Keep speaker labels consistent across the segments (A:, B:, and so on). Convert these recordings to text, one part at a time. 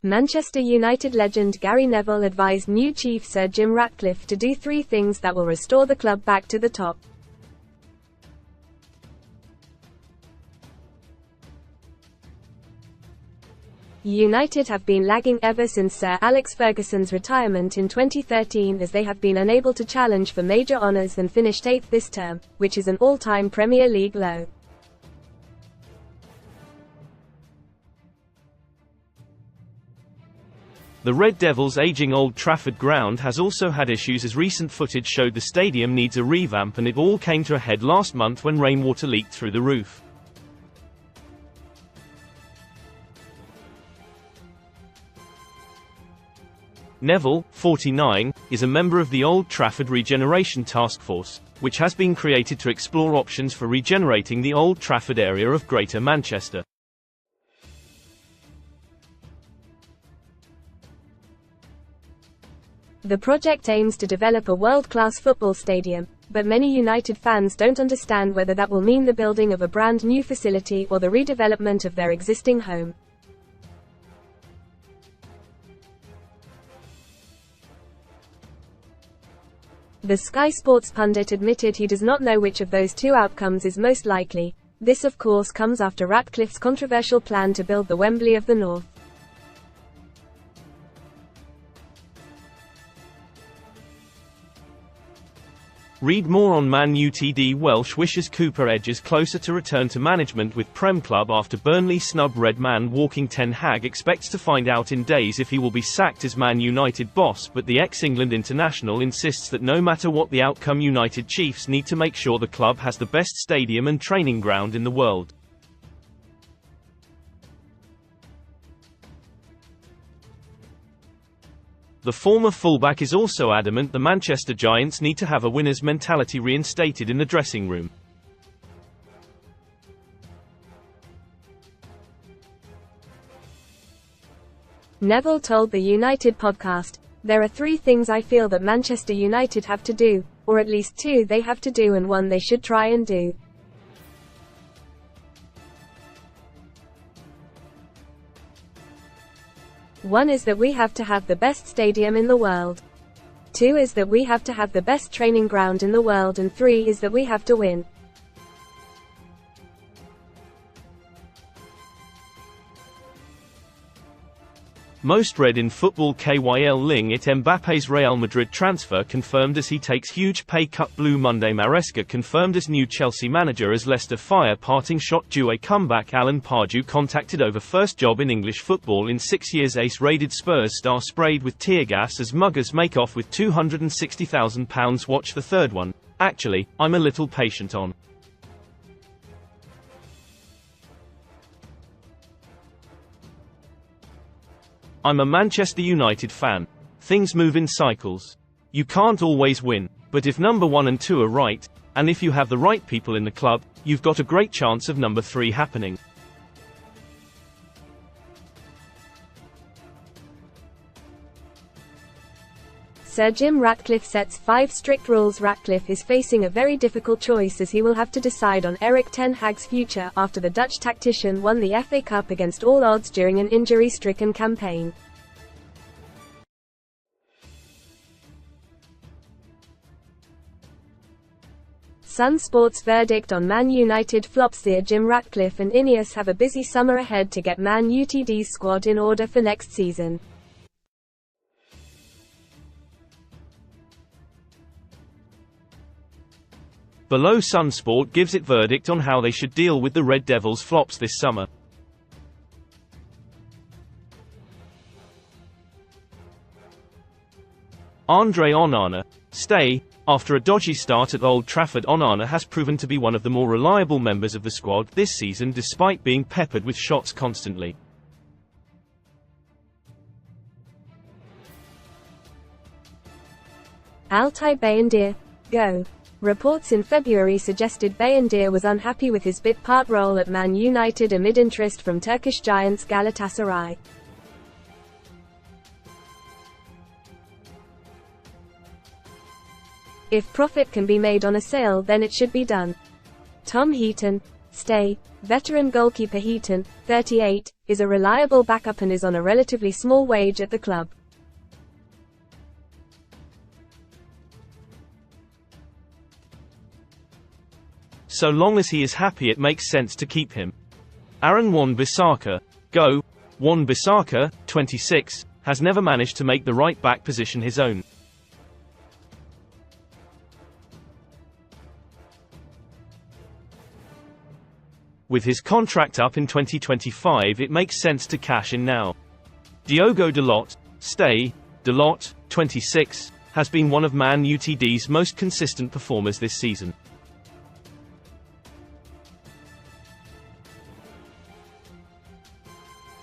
A: Manchester United legend Gary Neville advised new chief Sir Jim Ratcliffe to do 3 things that will restore the club back to the top. United have been lagging ever since Sir Alex Ferguson's retirement in 2013, as they have been unable to challenge for major honours and finished 8th this term, which is an all-time Premier League low.
B: The Red Devils' aging Old Trafford ground has also had issues, as recent footage showed the stadium needs a revamp, and it all came to a head last month when rainwater leaked through the roof. Neville, 49, is a member of the Old Trafford Regeneration Task Force, which has been created to explore options for regenerating the Old Trafford area of Greater Manchester.
A: The project aims to develop a world-class football stadium, but many United fans don't understand whether that will mean the building of a brand new facility or the redevelopment of their existing home. The Sky Sports pundit admitted he does not know which of those 2 outcomes is most likely. This of course comes after Ratcliffe's controversial plan to build the Wembley of the North.
B: Read more on Man Utd. Welsh wishes Cooper edges closer to return to management with Prem club after Burnley snub Red Man walking. Ten Hag expects to find out in days if he will be sacked as Man United boss, but the ex-England international insists that no matter what the outcome, United chiefs need to make sure the club has the best stadium and training ground in the world. The former fullback is also adamant the Manchester Giants need to have a winner's mentality reinstated in the dressing room.
A: Neville told the United podcast, "There are 3 things I feel that Manchester United have to do, or at least 2 they have to do and 1 they should try and do. One is that we have to have the best stadium in the world. 2 is that we have to have the best training ground in the world, and 3 is that we have to win."
B: Most read in football. KYL Ling it Mbappe's Real Madrid transfer confirmed as he takes huge pay cut. Blue Monday Maresca confirmed as new Chelsea manager as Leicester fire parting shot due a comeback. Alan Pardew contacted over first job in English football in 6 years. Ace raided Spurs star sprayed with tear gas as muggers make off with £260,000. Watch the third one. Actually, I'm a little patient on. I'm a Manchester United fan. Things move in cycles. You can't always win, but if number 1 and 2 are right, and if you have the right people in the club, you've got a great chance of number 3 happening.
A: Sir Jim Ratcliffe sets 5 strict rules. Ratcliffe is facing a very difficult choice, as he will have to decide on Erik ten Hag's future after the Dutch tactician won the FA Cup against all odds during an injury-stricken campaign. Sun Sports verdict on Man United flops. Sir Jim Ratcliffe and Ineos have a busy summer ahead to get Man Utd's squad in order for next season.
B: Below, Sunsport gives it verdict on how they should deal with the Red Devils' flops this summer. Andre Onana, stay. After a dodgy start at Old Trafford, Onana has proven to be one of the more reliable members of the squad this season, despite being peppered with shots constantly.
A: Altay Bayındır, go. Reports in February suggested Bayındır was unhappy with his bit-part role at Man United amid interest from Turkish giants Galatasaray. If profit can be made on a sale, then it should be done. Tom Heaton, stay. Veteran goalkeeper Heaton, 38, is a reliable backup and is on a relatively small wage at the club.
B: So long as he is happy, it makes sense to keep him. Aaron Wan-Bissaka, go. Wan-Bissaka, 26, has never managed to make the right-back position his own. With his contract up in 2025, it makes sense to cash in now. Diogo Dalot, stay. Dalot, 26, has been one of Man Utd's most consistent performers this season.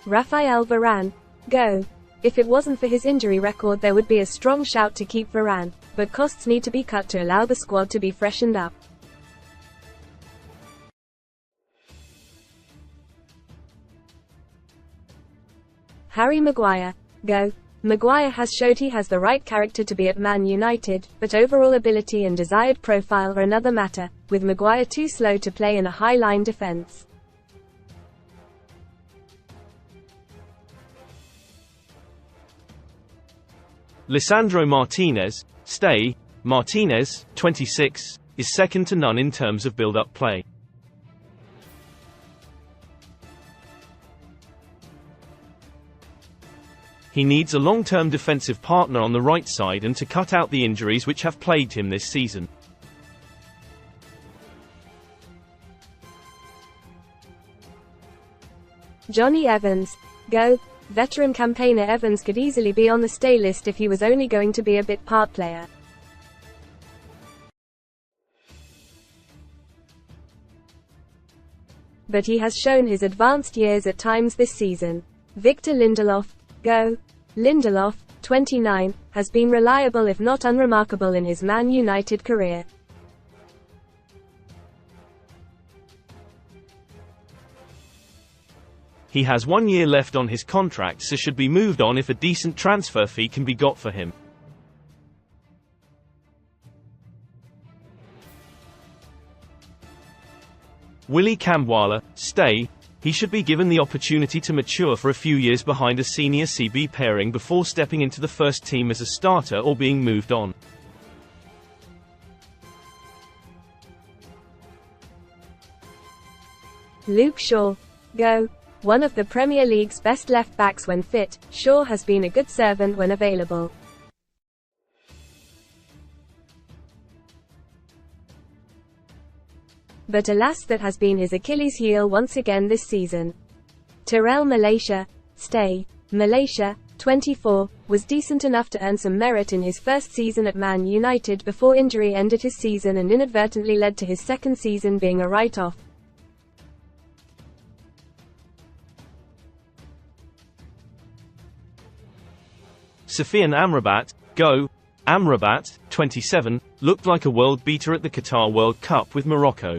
A: Raphael Varane, go. If it wasn't for his injury record, there would be a strong shout to keep Varane, but costs need to be cut to allow the squad to be freshened up. Harry Maguire, go. Maguire has showed he has the right character to be at Man United, but overall ability and desired profile are another matter, with Maguire too slow to play in a high-line defence.
B: Lisandro Martinez, stay. Martinez, 26, is second to none in terms of build-up play. He needs a long-term defensive partner on the right side and to cut out the injuries which have plagued him this season.
A: Johnny Evans, go. Veteran campaigner Evans could easily be on the stay list if he was only going to be a bit part player. But he has shown his advanced years at times this season. Victor Lindelof, go. Lindelof, 29, has been reliable if not unremarkable in his Man United career.
B: He has 1 year left on his contract, so should be moved on if a decent transfer fee can be got for him. Willy Kambwala, stay. He should be given the opportunity to mature for a few years behind a senior CB pairing before stepping into the first team as a starter or being moved on.
A: Luke Shaw, go. One of the Premier League's best left-backs when fit, Shaw has been a good servant when available. But alas, that has been his Achilles heel once again this season. Terrell Malaysia, stay. Malaysia, 24, was decent enough to earn some merit in his first season at Man United before injury ended his season and inadvertently led to his second season being a write-off.
B: Sofiane Amrabat, go. Amrabat, 27, looked like a world beater at the Qatar World Cup with Morocco.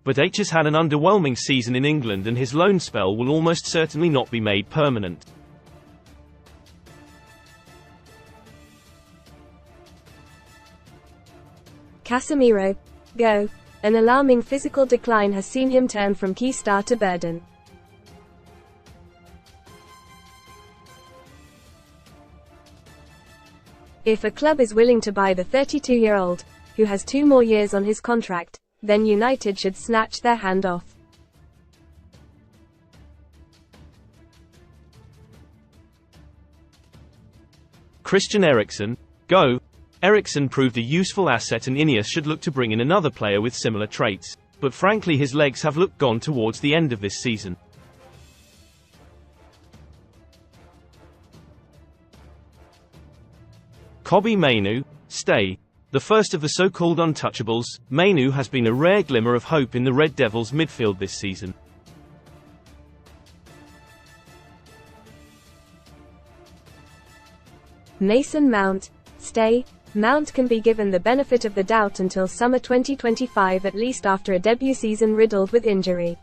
B: But H has had an underwhelming season in England and his loan spell will almost certainly not be made permanent.
A: Casemiro, go. An alarming physical decline has seen him turn from key star to burden. If a club is willing to buy the 32-year-old, who has 2 more years on his contract, then United should snatch their hand off.
B: Christian Eriksen, go. Eriksen proved a useful asset and Ineos should look to bring in another player with similar traits, but frankly his legs have looked gone towards the end of this season. Kobbie Mainoo, stay. The first of the so-called untouchables, Mainoo has been a rare glimmer of hope in the Red Devils' midfield this season.
A: Mason Mount, stay. Mount can be given the benefit of the doubt until summer 2025 at least after a debut season riddled with injury.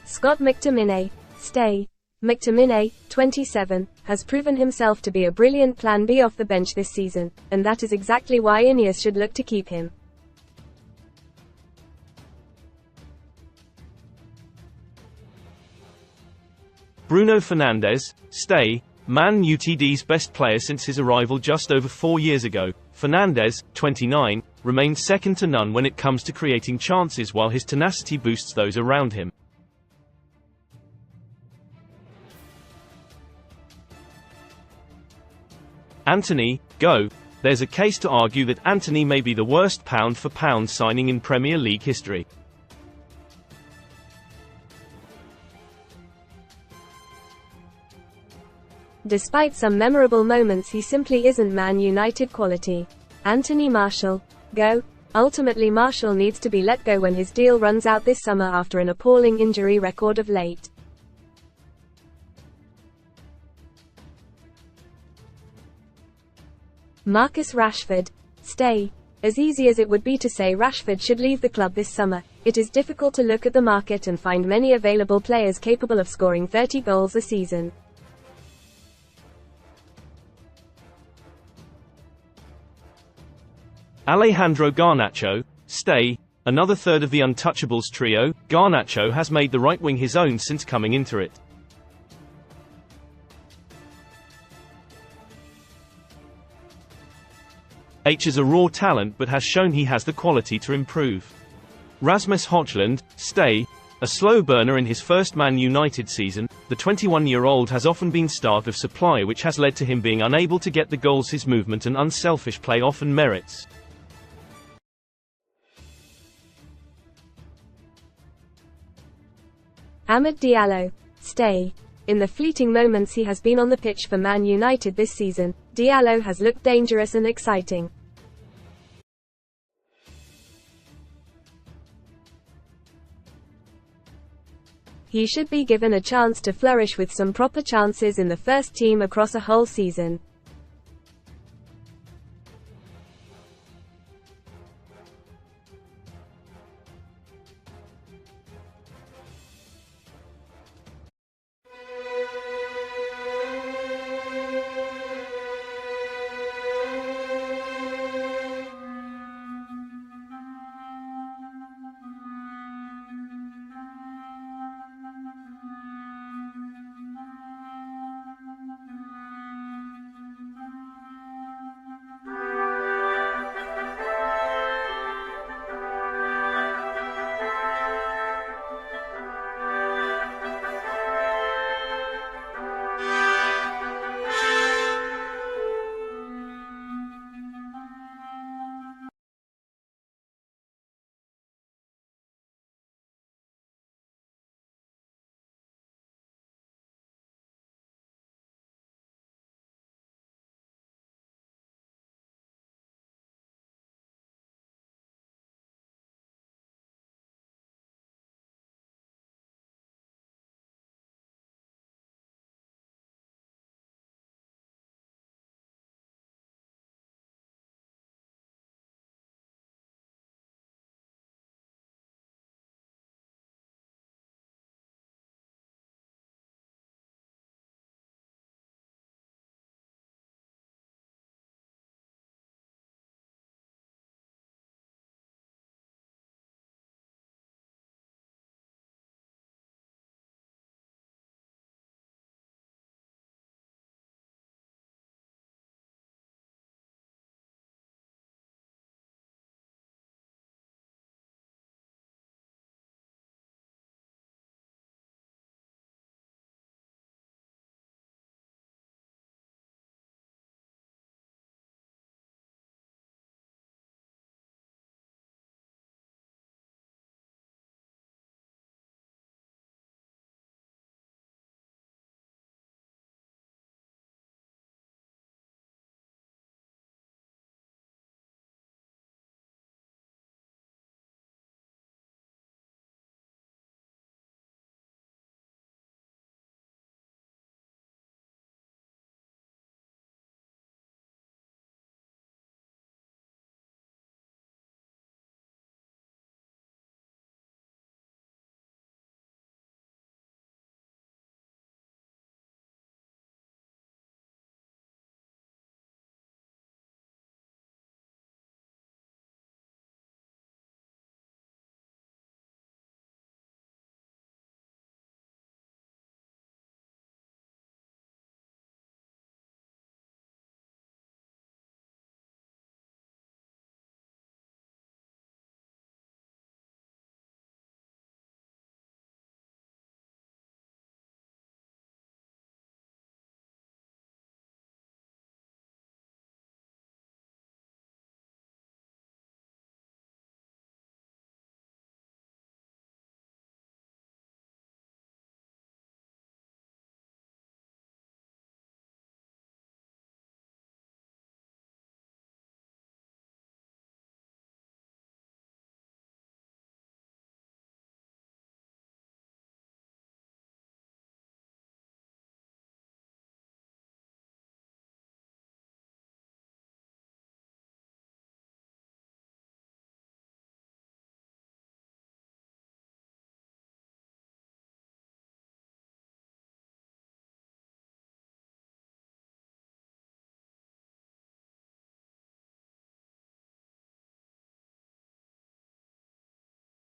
A: Scott McTominay, stay. McTominay, 27, has proven himself to be a brilliant plan B off the bench this season, and that is exactly why Ineos should look to keep him.
B: Bruno Fernandes, stay. Man Utd's best player since his arrival just over 4 years ago, Fernandes, 29, remains second to none when it comes to creating chances, while his tenacity boosts those around him. Antony, go. There's a case to argue that Antony may be the worst pound-for-pound signing in Premier League history.
A: Despite some memorable moments, he simply isn't Man United quality. Anthony Martial, go. Ultimately, Martial needs to be let go when his deal runs out this summer after an appalling injury record of late. Marcus Rashford, stay. As easy as it would be to say Rashford should leave the club this summer, it is difficult to look at the market and find many available players capable of scoring 30 goals a season.
B: Alejandro Garnacho, stay. Another third of the Untouchables trio, Garnacho has made the right wing his own since coming into it. H is a raw talent but has shown he has the quality to improve. Rasmus Højlund, stay. A slow burner in his first Man United season, the 21-year-old has often been starved of supply, which has led to him being unable to get the goals his movement and unselfish play often merits.
A: Amad Diallo, stay. In the fleeting moments he has been on the pitch for Man United this season, Diallo has looked dangerous and exciting. He should be given a chance to flourish with some proper chances in the first team across a whole season.